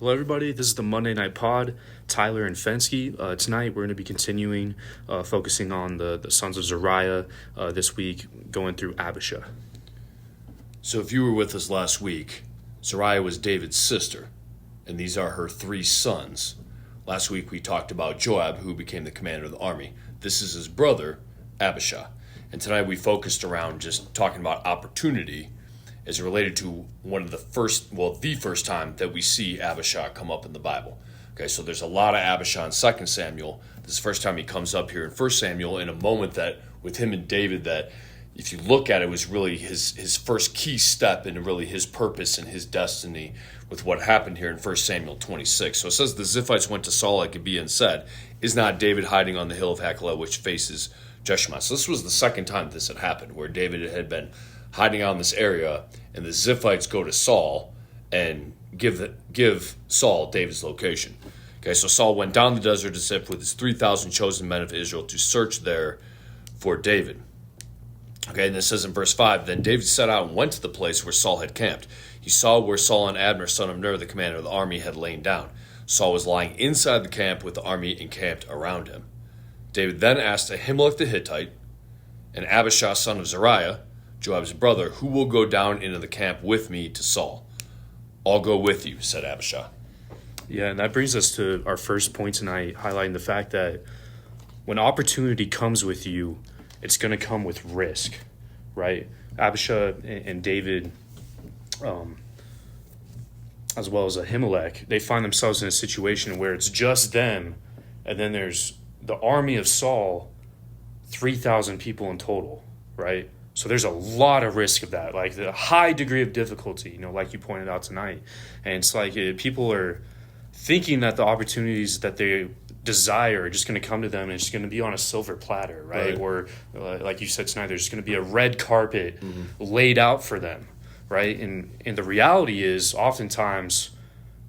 Hello, everybody. This is the Monday Night Pod. Tyler and Fensky. Tonight, we're going to be continuing focusing on the sons of Zeruiah this week, going through Abishai. So if you were with us last week, Zeruiah was David's sister, and these are her three sons. Last week we talked about Joab, who became the commander of the army. This is his brother, Abishai. And tonight we focused around just talking about opportunity as related to the first time that we see Abishai come up in the Bible. Okay, so there's a lot of Abishai in 2 Samuel. This is the first time he comes up here in 1 Samuel in a moment that with him and David that if you look at it was really his first key step into really his purpose and his destiny with what happened here in 1 Samuel 26. So it says the Ziphites went to Saul like Gibeah and said, "Is not David hiding on the hill of Hachilah which faces Jeshimon?" So this was the second time this had happened, where David had been hiding out in this area, and the Ziphites go to Saul and give Saul David's location. Okay, so Saul went down the desert to Ziph with his 3,000 chosen men of Israel to search there for David. Okay, and it says in verse 5, "Then David set out and went to the place where Saul had camped. He saw where Saul and Abner, son of Ner, the commander of the army, had lain down. Saul was lying inside the camp with the army encamped around him. David then asked Ahimelech the Hittite and Abishai, son of Zeruiah, Joab's brother, 'Who will go down into the camp with me to Saul?' 'I'll go with you,' said Abishai." Yeah, and that brings us to our first point tonight, highlighting the fact that when opportunity comes with you, it's going to come with risk, right? Abishai and David, as well as Ahimelech, they find themselves in a situation where it's just them, and then there's the army of Saul, 3,000 people in total, right? So there's a lot of risk of that, like the high degree of difficulty, like you pointed out tonight. And it's like people are thinking that the opportunities that they desire are just going to come to them and it's going to be on a silver platter, right? Or like you said tonight, there's just going to be a red carpet laid out for them, right? And the reality is oftentimes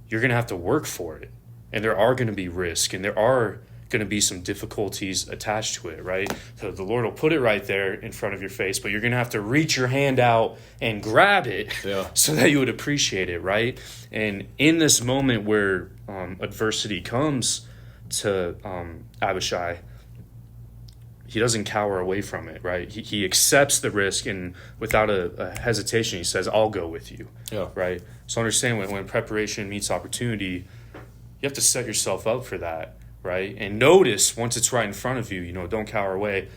you're going to have to work for it. And there are going to be risk, and there are going to be some difficulties attached to it, right? So the Lord will put it right there in front of your face, but you're going to have to reach your hand out and grab it so that you would appreciate it, right? And in this moment where adversity comes to Abishai, he doesn't cower away from it, right? He accepts the risk, and without a hesitation, he says, "I'll go with you," right? So understand when preparation meets opportunity, you have to set yourself up for that, right? And notice once it's right in front of you, don't cower away.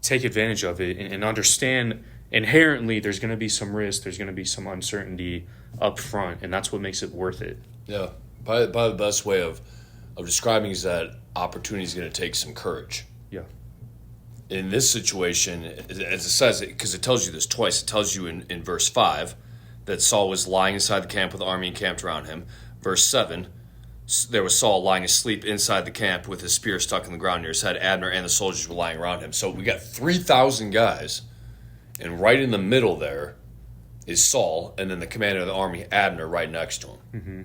Take advantage of it and understand inherently there's going to be some risk, there's going to be some uncertainty up front, and that's what makes it worth it. Yeah. Probably the best way of describing is that opportunity is going to take some courage. Yeah. In this situation, as it says, because it tells you this twice, it tells you in verse 5 that Saul was lying inside the camp with the army encamped around him. Verse 7, there was Saul lying asleep inside the camp with his spear stuck in the ground near his head. Abner and the soldiers were lying around him. So we got 3,000 guys, and right in the middle there is Saul, and then the commander of the army, Abner, right next to him. Mm-hmm.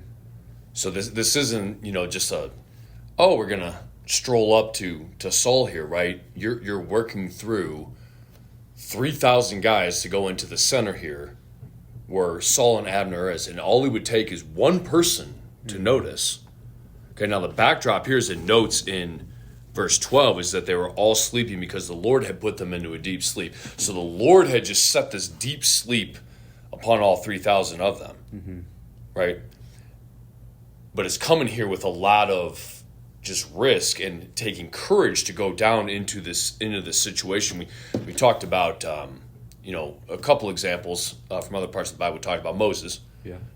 So this isn't, just we're going to stroll up to Saul here, right? You're working through 3,000 guys to go into the center here where Saul and Abner is, and all it would take is one person to notice. Okay, now the backdrop here is it notes in verse 12 is that they were all sleeping because the Lord had put them into a deep sleep. So the Lord had just set this deep sleep upon all 3,000 of them, right? But it's coming here with a lot of just risk and taking courage to go down into this situation. We talked about a couple examples from other parts of the Bible. We talked about Moses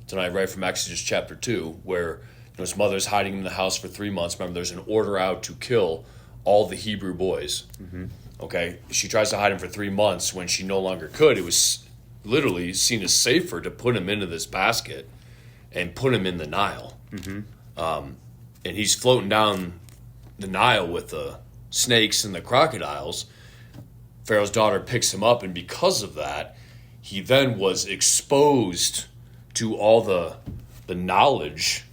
tonight, right from Exodus chapter 2, where his mother's hiding him in the house for 3 months. Remember, there's an order out to kill all the Hebrew boys. Okay, she tries to hide him for 3 months. When she no longer could, it was literally seen as safer to put him into this basket and put him in the Nile. And he's floating down the Nile with the snakes and the crocodiles. Pharaoh's daughter picks him up, and because of that, he then was exposed to all the knowledge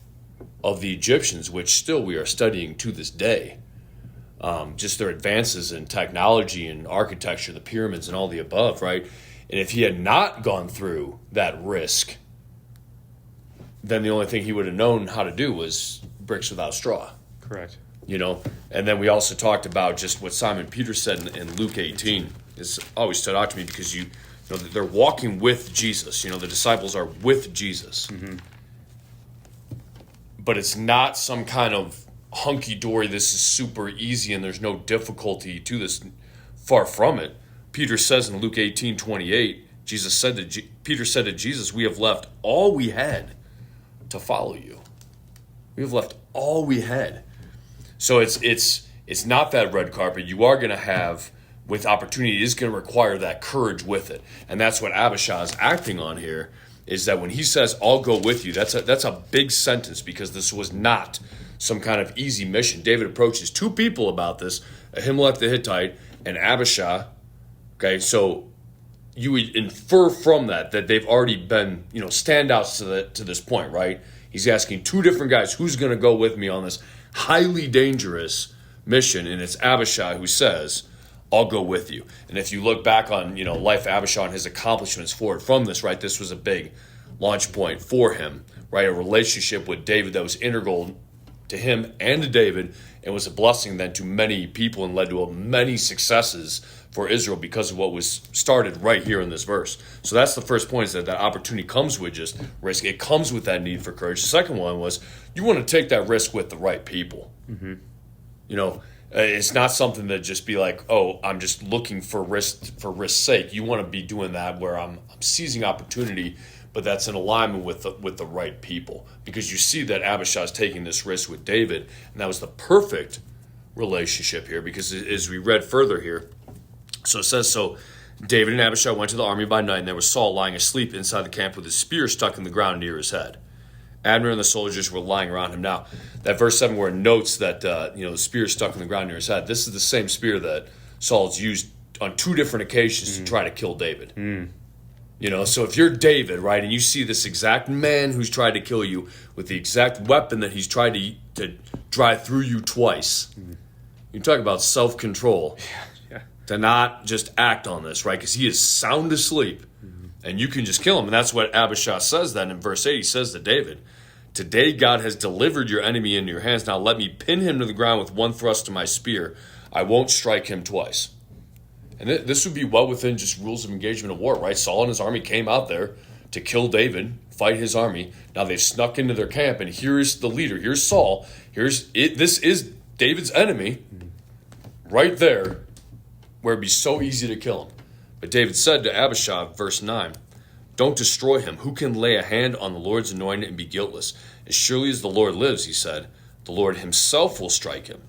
of the Egyptians, which still we are studying to this day. Just their advances in technology and architecture, the pyramids and all the above, right? And if he had not gone through that risk, then the only thing he would have known how to do was bricks without straw. Correct. And then we also talked about just what Simon Peter said in Luke 18. It's always stood out to me because they're walking with Jesus. The disciples are with Jesus. Mm-hmm. But it's not some kind of hunky-dory, this is super easy and there's no difficulty to this. Far from it. Peter says in Luke 18:28, Peter said to Jesus, we have left all we had to follow you. We have left all we had. So it's not that red carpet. You are going to have, with opportunity, it is going to require that courage with it. And that's what Abishai is acting on here, is that when he says, I'll go with you, that's a big sentence, because this was not some kind of easy mission. David approaches two people about this, Ahimelech the Hittite and Abishai. Okay, so you would infer from that they've already been, standouts to this point, right? He's asking two different guys, who's going to go with me on this highly dangerous mission? And it's Abishai who says, I'll go with you. And if you look back on, life of Abishai and his accomplishments forward from this, right, this was a big launch point for him, right? A relationship with David that was integral to him and to David, and was a blessing then to many people and led to many successes for Israel because of what was started right here in this verse. So that's the first point, is that opportunity comes with just risk. It comes with that need for courage. The second one was, you want to take that risk with the right people. Mm-hmm. It's not something that just be like, oh, I'm just looking for risk's sake. You want to be doing that where I'm seizing opportunity, but that's in alignment with the right people. Because you see that Abishai is taking this risk with David, and that was the perfect relationship here, because as we read further here, so it says, so David and Abishai went to the army by night, and there was Saul lying asleep inside the camp with his spear stuck in the ground near his head. Abner and the soldiers were lying around him. Now, that verse 7 where it notes that the spear stuck in the ground near his head, this is the same spear that Saul's used on two different occasions to try to kill David. So if you're David, right, and you see this exact man who's tried to kill you with the exact weapon that he's tried to drive through you twice, you talk about self-control. Yeah. To not just act on this, right? Because he is sound asleep, and you can just kill him. And that's what Abishai says then in verse 8. He says to David, today God has delivered your enemy into your hands. Now let me pin him to the ground with one thrust of my spear. I won't strike him twice. And this would be well within just rules of engagement of war, right? Saul and his army came out there to kill David, fight his army. Now they've snuck into their camp, and here's the leader. Here's Saul. This is David's enemy right there, where it'd be so easy to kill him. But David said to Abishai, verse 9, don't destroy him. Who can lay a hand on the Lord's anointed and be guiltless? As surely as the Lord lives, he said, the Lord himself will strike him.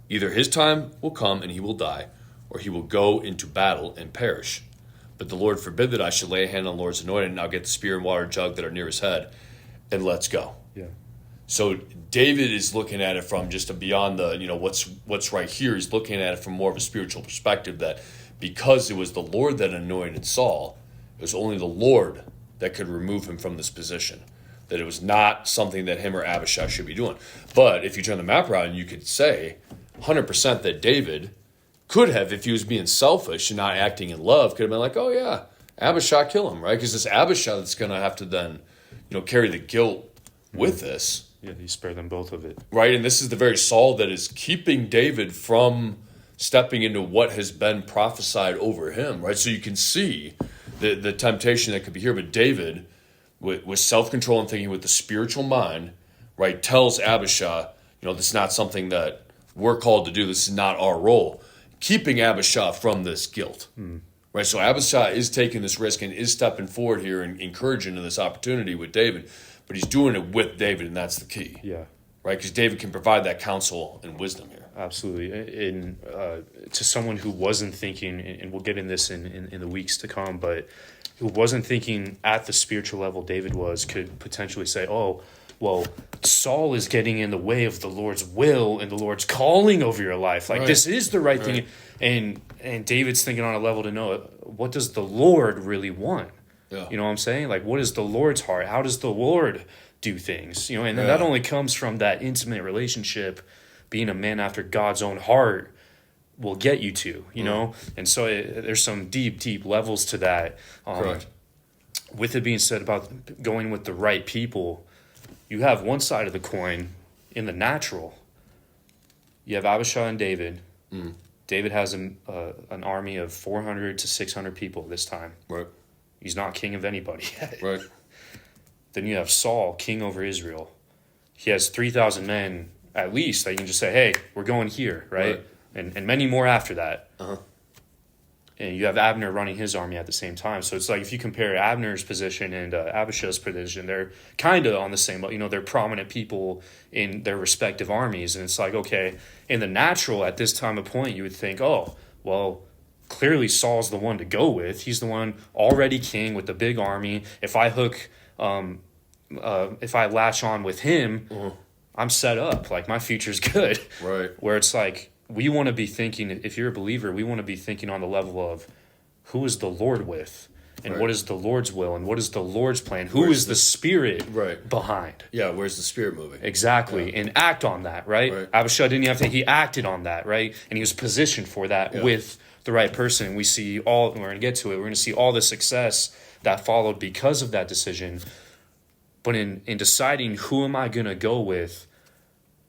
Either his time will come and he will die, or he will go into battle and perish. But the Lord forbid that I should lay a hand on the Lord's anointed, and I'll get the spear and water jug that are near his head, and let's go. Yeah. So David is looking at it from just beyond the, what's right here. He's looking at it from more of a spiritual perspective, that because it was the Lord that anointed Saul, it was only the Lord that could remove him from this position. That it was not something that him or Abishai should be doing. But if you turn the map around, you could say 100% that David could have, if he was being selfish and not acting in love, could have been like, oh yeah, Abishai, kill him, right? Because it's Abishai that's going to have to then, carry the guilt with this. Yeah, he spared them both of it. Right, and this is the very Saul that is keeping David from stepping into what has been prophesied over him, right? So you can see the temptation that could be here. But David, with self-control and thinking with the spiritual mind, right, tells Abishai, this is not something that we're called to do. This is not our role. Keeping Abishai from this guilt. Right, so Abishai is taking this risk and is stepping forward here and encouraging this opportunity with David. But he's doing it with David, and that's the key. Yeah. Right, because David can provide that counsel and wisdom here. Absolutely. And to someone who wasn't thinking, and we'll get in this in the weeks to come, but who wasn't thinking at the spiritual level David was, could potentially say, oh, well, Saul is getting in the way of the Lord's will and the Lord's calling over your life. Like, this is the right thing. And David's thinking on a level to know, what does the Lord really want? Yeah. You know what I'm saying? Like, what is the Lord's heart? How does the Lord do things? And then that only comes from that intimate relationship. Being a man after God's own heart will get you to, know? And so there's some deep, deep levels to that. Correct. With it being said about going with the right people, you have one side of the coin in the natural. You have Abishai and David. David has an army of 400 to 600 people this time. Right. He's not king of anybody yet. Right. Then you have Saul, king over Israel. He has 3,000 men at least that you can just say, hey, we're going here, right? And many more after that. And you have Abner running his army at the same time. So it's like if you compare Abner's position and Abishai's position, they're kind of on the same level. They're prominent people in their respective armies. And it's like, okay, in the natural at this time of point, you would think, oh, well, clearly Saul's the one to go with. He's the one already king with the big army. If I if I latch on with him, I'm set up. Like, my future's good. Right. Where it's like, we want to be thinking, if you're a believer, we want to be thinking on the level of who is the Lord with, and what is the Lord's will, and what is the Lord's plan? Who is the Spirit behind? Yeah, where's the Spirit moving? Exactly, and act on that, right? Abishai didn't have to, he acted on that, right? And he was positioned for that with the right person. And we see all, and we're going to get to it, we're going to see all the success that followed because of that decision. But in deciding who am I going to go with,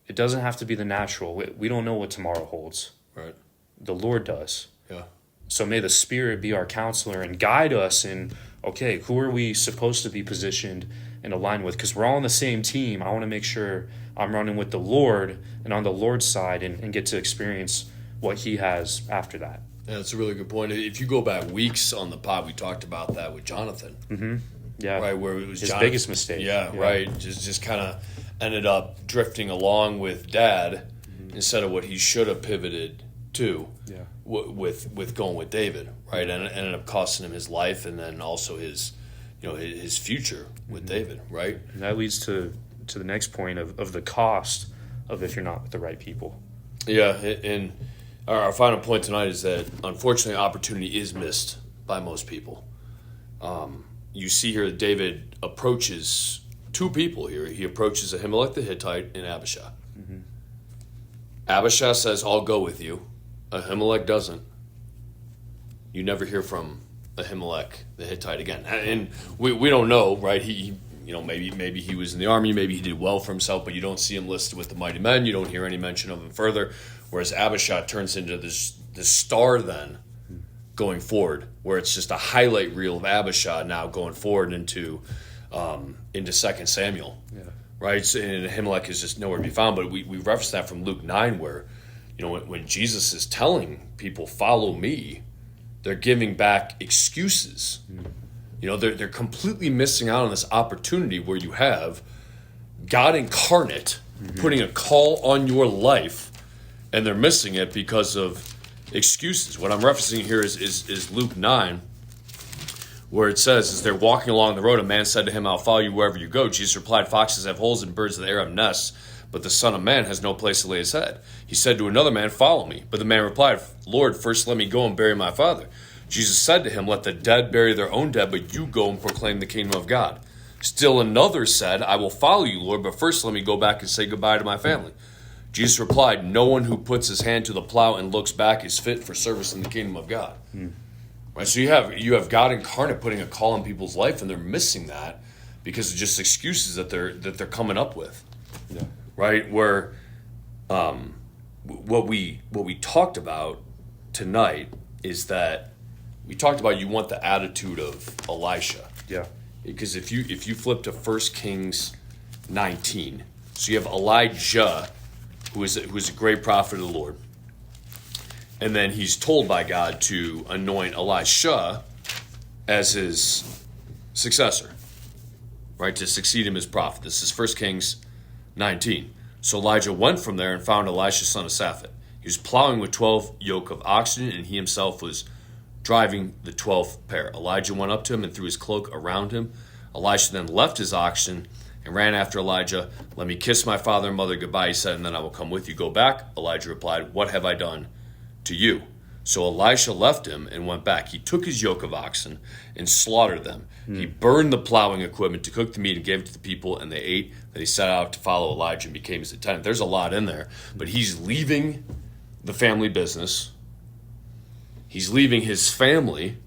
it doesn't have to be the natural. We don't know what tomorrow holds. Right. The Lord does. Yeah. So may the Spirit be our counselor and guide us in, okay, who are we supposed to be positioned and aligned with? Because we're all on the same team. I want to make sure I'm running with the Lord and on the Lord's side and get to experience what he has after that. Yeah, that's a really good point. If you go back weeks on the pod, we talked about that with Jonathan. Mm-hmm. Yeah. Right, where it was his biggest mistake. Yeah, right. Just kind of ended up drifting along with Dad instead of what he should have pivoted to. Yeah. With going with David, right, and it ended up costing him his life, and then also his future with David, right. And that leads to the next point of the cost of if you're not with the right people. Yeah, and our final point tonight is that unfortunately opportunity is missed by most people. You see here that David approaches two people here. He approaches Ahimelech the Hittite and Abishai. Abishai says, I'll go with you. Ahimelech doesn't. You never hear from Ahimelech the Hittite again. And we don't know, right? He maybe he was in the army, maybe he did well for himself, but you don't see him listed with the mighty men. You don't hear any mention of him further. Whereas Abishai turns into this star then going forward, where it's just a highlight reel of Abishai now going forward into 2 Samuel. Yeah. Right? So, and Ahimelech is just nowhere to be found. But we reference that from Luke 9 where, when Jesus is telling people, follow me, they're giving back excuses. They're completely missing out on this opportunity where you have God incarnate putting a call on your life, and they're missing it because of excuses. What I'm referencing here is Luke 9, where it says, as they're walking along the road, a man said to him, I'll follow you wherever you go. Jesus replied, foxes have holes and birds of the air have nests, but the Son of Man has no place to lay his head. He said to another man, follow me. But the man replied, Lord, first let me go and bury my father. Jesus said to him, let the dead bury their own dead, but you go and proclaim the kingdom of God. Still another said, I will follow you, Lord, but first let me go back and say goodbye to my family. Jesus replied, no one who puts his hand to the plow and looks back is fit for service in the kingdom of God. Right, so you have God incarnate putting a call on people's life, and they're missing that because of just excuses that they're coming up with. Yeah. Right, where what we talked about tonight is that we talked about you want the attitude of Elisha. Yeah. Because if you flip to 1 Kings 19, so you have Elijah, who is a great prophet of the Lord, and then he's told by God to anoint Elisha as his successor, right, to succeed him as prophet. This is 1 Kings 19. So Elijah went from there and found Elisha son of Shaphat. He was plowing with 12 yoke of oxen, and he himself was driving the 12th pair. Elijah went up to him and threw his cloak around him. Elisha then left his oxen and ran after Elijah. Let me kiss my father and mother goodbye, he said, and then I will come with you. Go back. Elijah replied, what have I done to you? So Elisha left him and went back. He took his yoke of oxen and slaughtered them. He burned the plowing equipment to cook the meat and gave it to the people, and they ate. Then he set out to follow Elijah and became his attendant. There's a lot in there, but he's leaving the family business. He's leaving his family,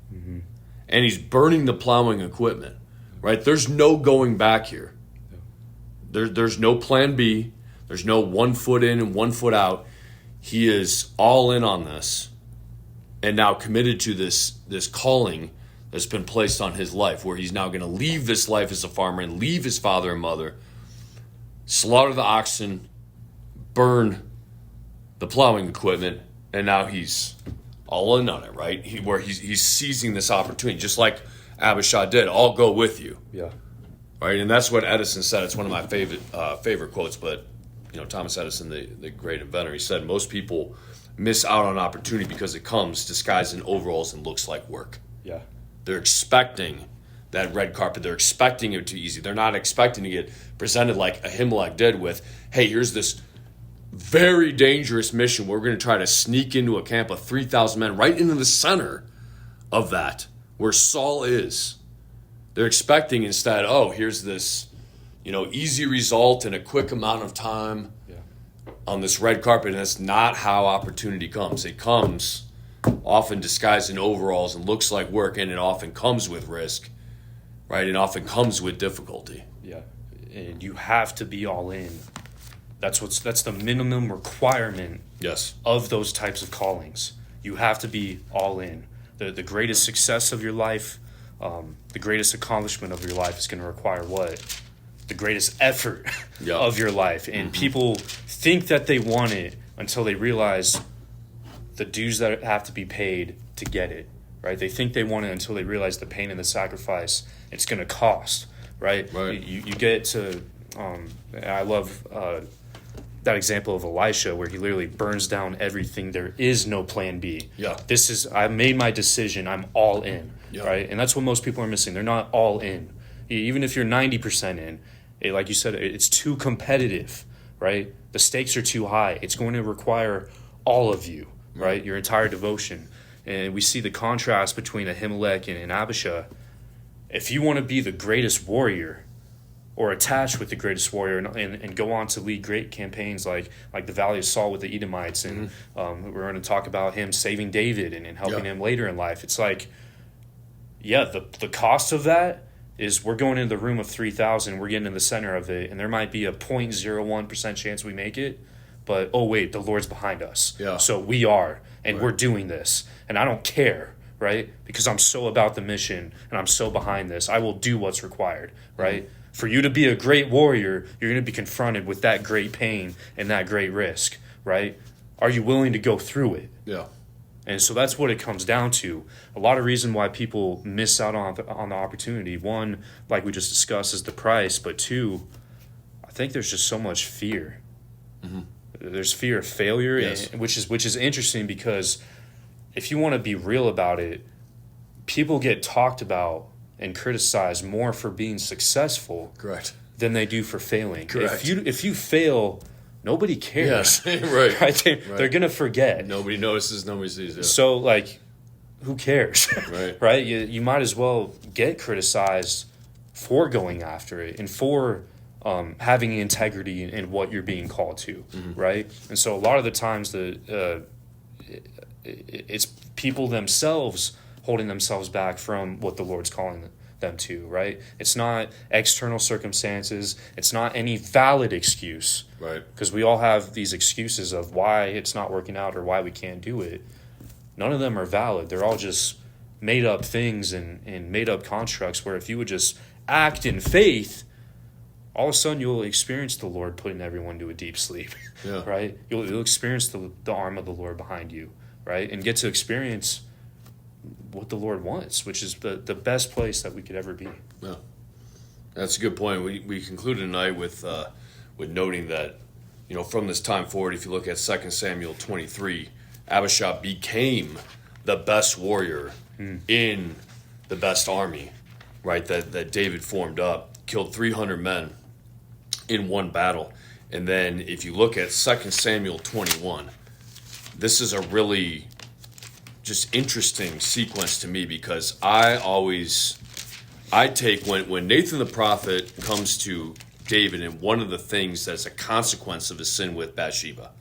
and he's burning the plowing equipment. Right? There's no going back here. There's no plan B. There's no 1 foot in and 1 foot out. He is all in on this, and now committed to this calling that's been placed on his life, where he's now going to leave this life as a farmer and leave his father and mother, slaughter the oxen, burn the plowing equipment, and now he's all in on it, right? He's seizing this opportunity, just like Abishai did. I'll go with you. Yeah. Right, and that's what Edison said. It's one of my favorite quotes. But Thomas Edison, the great inventor, he said most people miss out on opportunity because it comes disguised in overalls and looks like work. Yeah. They're expecting that red carpet. They're expecting it to be easy. They're not expecting to get presented like Ahimelech did with, hey, here's this very dangerous mission where we're going to try to sneak into a camp of 3,000 men right into the center of that, where Saul is. They're expecting instead, here's this, easy result in a quick amount of time on this red carpet. And that's not how opportunity comes. It comes often disguised in overalls and looks like work, and it often comes with risk, right? And often comes with difficulty. Yeah, and you have to be all in. That's the minimum requirement. Yes. Of those types of callings. You have to be all in. The greatest success of your life, the greatest accomplishment of your life is going to require what? The greatest effort of your life. And people think that they want it until they realize the dues that have to be paid to get it, right? They think they want it until they realize the pain and the sacrifice it's going to cost, right? You get to, I love that example of Elisha where he literally burns down everything. There is no plan B. Yeah. I made my decision. I'm all in, right? And that's what most people are missing. They're not all in. Even if you're 90% in, like you said, it's too competitive, right? The stakes are too high. It's going to require all of you, right? Your entire devotion. And we see the contrast between Ahimelech and Abishai. If you want to be the greatest warrior or attached with the greatest warrior and go on to lead great campaigns like the Valley of Saul with the Edomites, and we're going to talk about him saving David and helping him later in life. It's like, the cost of that is we're going into the room of 3,000, we're getting in the center of it, and there might be a 0.01% chance we make it, but wait, the Lord's behind us. Yeah. So we are, and we're doing this, and I don't care, right? Because I'm so about the mission, and I'm so behind this. I will do what's required, right? For you to be a great warrior, you're going to be confronted with that great pain and that great risk, right? Are you willing to go through it? Yeah. And so that's what it comes down to. A lot of reason why people miss out on the opportunity. One, like we just discussed, is the price. But two, I think there's just so much fear. There's fear of failure, which is interesting because if you want to be real about it, people get talked about and criticized more for being successful than they do for failing. Correct. If you fail, nobody cares. Right. They're going to forget. Nobody notices, nobody sees. Yeah. So, who cares? Right. Right? You might as well get criticized for going after it and for having integrity in what you're being called to, right? And so a lot of the times it's people themselves holding themselves back from what the Lord's calling them to, right? It's not external circumstances. It's not any valid excuse. Right. Because we all have these excuses of why it's not working out or why we can't do it. None of them are valid. They're all just made up things and made up constructs where if you would just act in faith, all of a sudden you'll experience the Lord putting everyone to a deep sleep, right? You'll experience the arm of the Lord behind you, right? And get to experience what the Lord wants, which is the best place that we could ever be. Yeah, that's a good point. We concluded tonight with noting that, from this time forward, if you look at 2 Samuel 23, Abishai became the best warrior in the best army, right? That David formed up, killed 300 men in one battle. And then if you look at 2 Samuel 21, this is a really just interesting sequence to me because I take when Nathan the prophet comes to David, and one of the things that's a consequence of his sin with Bathsheba,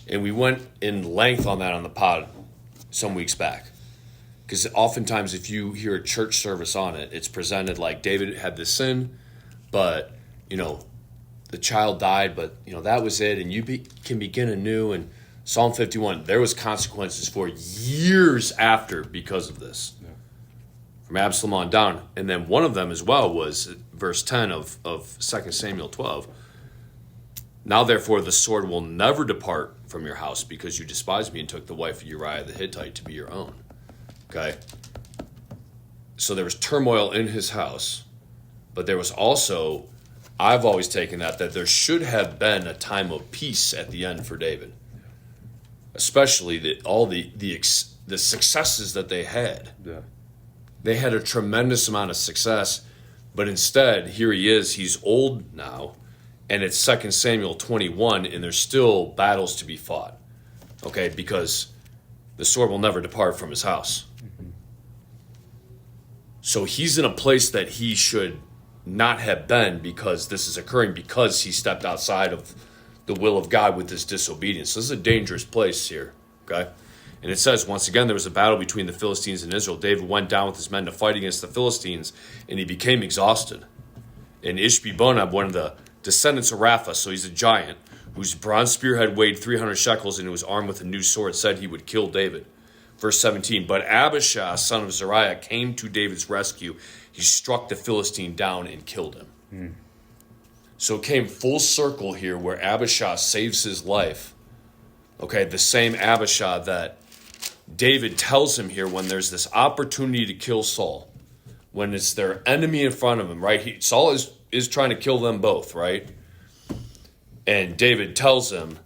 and we went in length on that on the pod some weeks back, because oftentimes if you hear a church service on it, it's presented like David had this sin, but the child died, but that was it, and you can begin anew. And Psalm 51, there was consequences for years after because of this, from Absalom on down. And then one of them as well was verse 10 of 2 Samuel 12. Now, therefore, the sword will never depart from your house, because you despised me and took the wife of Uriah the Hittite to be your own. Okay? So there was turmoil in his house, but there was also, I've always taken that there should have been a time of peace at the end for David. Especially all the successes that they had. Yeah. They had a tremendous amount of success, but instead, here he is, he's old now, and it's 2 Samuel 21, and there's still battles to be fought. Okay, because the sword will never depart from his house. Mm-hmm. So he's in a place that he should not have been, because this is occurring, because he stepped outside of the will of God with his disobedience. So this is a dangerous place here, okay? And it says, once again, there was a battle between the Philistines and Israel. David went down with his men to fight against the Philistines, and he became exhausted. And Ishbi-Benob, one of the descendants of Rapha, so he's a giant, whose bronze spearhead weighed 300 shekels and who was armed with a new sword, said he would kill David. Verse 17, but Abishai, son of Zeruiah, came to David's rescue. He struck the Philistine down and killed him. Mm. So it came full circle here where Abishai saves his life. Okay, the same Abishai that David tells him here when there's this opportunity to kill Saul, when it's their enemy in front of him, right? Saul is trying to kill them both, right? And David tells him,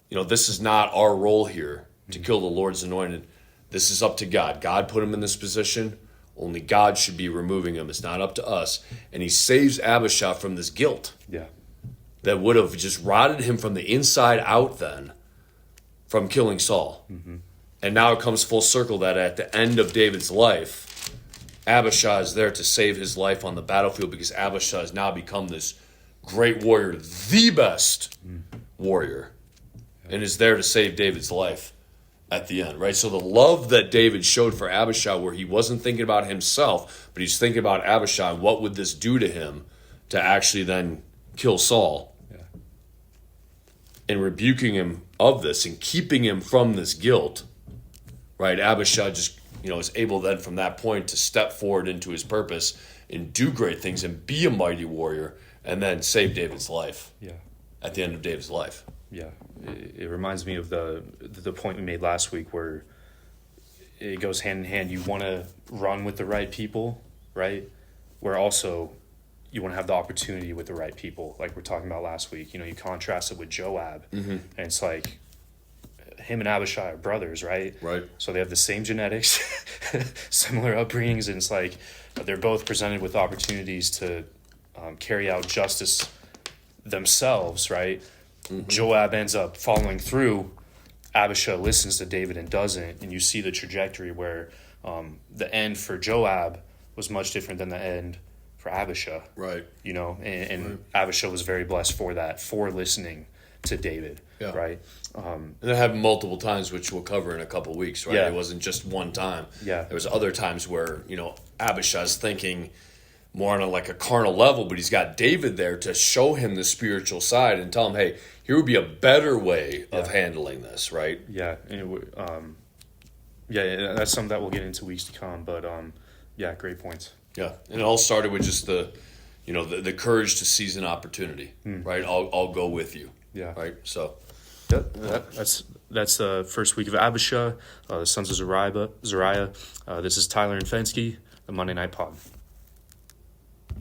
this is not our role here to kill the Lord's anointed. This is up to God. God put him in this position. Only God should be removing him. It's not up to us. And he saves Abishai from this guilt. Yeah. That would have just rotted him from the inside out then from killing Saul. Mm-hmm. And now it comes full circle that at the end of David's life, Abishai is there to save his life on the battlefield, because Abishai has now become this great warrior, the best warrior, and is there to save David's life at the end, right? So the love that David showed for Abishai, where he wasn't thinking about himself, but he's thinking about Abishai, what would this do to him to actually then kill Saul? Yeah. And rebuking him of this and keeping him from this guilt, right? Abishai just, is able then from that point to step forward into his purpose and do great things and be a mighty warrior and then save David's life. Yeah. At the end of David's life. Yeah. It reminds me of the point we made last week, where it goes hand in hand. You want to run with the right people, right? Where also you want to have the opportunity with the right people, like we're talking about last week. You contrast it with Joab, mm-hmm. and it's like him and Abishai are brothers, right? Right. So they have the same genetics, similar upbringings, and it's like they're both presented with opportunities to carry out justice themselves, right? Mm-hmm. Joab ends up following through. Abishai listens to David and doesn't, and you see the trajectory where the end for Joab was much different than the end for Abishai. Right. And right. Abishai was very blessed for that, for listening to David. Yeah. Right. And that happened multiple times, which we'll cover in a couple weeks, right? Yeah. It wasn't just one time. Yeah. There was other times where, Abishai's thinking more on a carnal level, but he's got David there to show him the spiritual side and tell him, hey, here would be a better way of handling this, right? Yeah. And that's something that we'll get into weeks to come, but great points. Yeah. And it all started with just the courage to seize an opportunity, right? I'll go with you. Yeah. Right. So that's the first week of Abishai, the sons of Zeruiah. This is Tyler and Fensky, the Monday Night Pod.